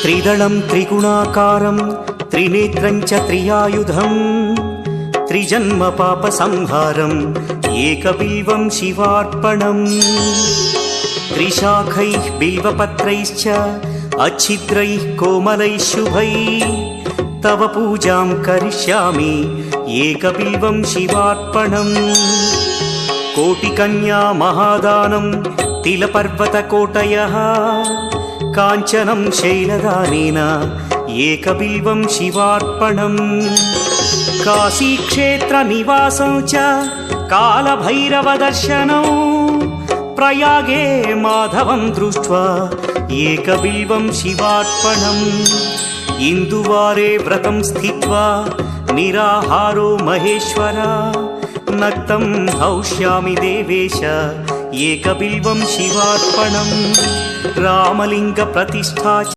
त्रिदलं त्रिगुणाकारं त्रिनेत्रं च त्रियायुधं त्रिजन्म पापसंहारम् एकबिल्वं शिवार्पणम् त्रिशाखैः बिल्वपत्रैश्च अच्छिद्रैः कोमलैः शुभैः तव पूजां करिष्यामि एकबिल्वं शिवार्पणम् कोटिकन्या महादानं तिलपर्वतकोटयः काञ्चनं शैलदानेन एकबिल्वं शिवार्पणम् काशीक्षेत्रनिवासं च कालभैरवदर्शनौ प्रयागे माधवं दृष्ट्वा एकबिल्वं शिवार्पणम् इन्दुवारे व्रतं स्थित्वा निराहारो महेश्वर नक्तं हौष्यामि देवेश एकबिल्वं शिवार्पणम् रामलिङ्गप्रतिष्ठा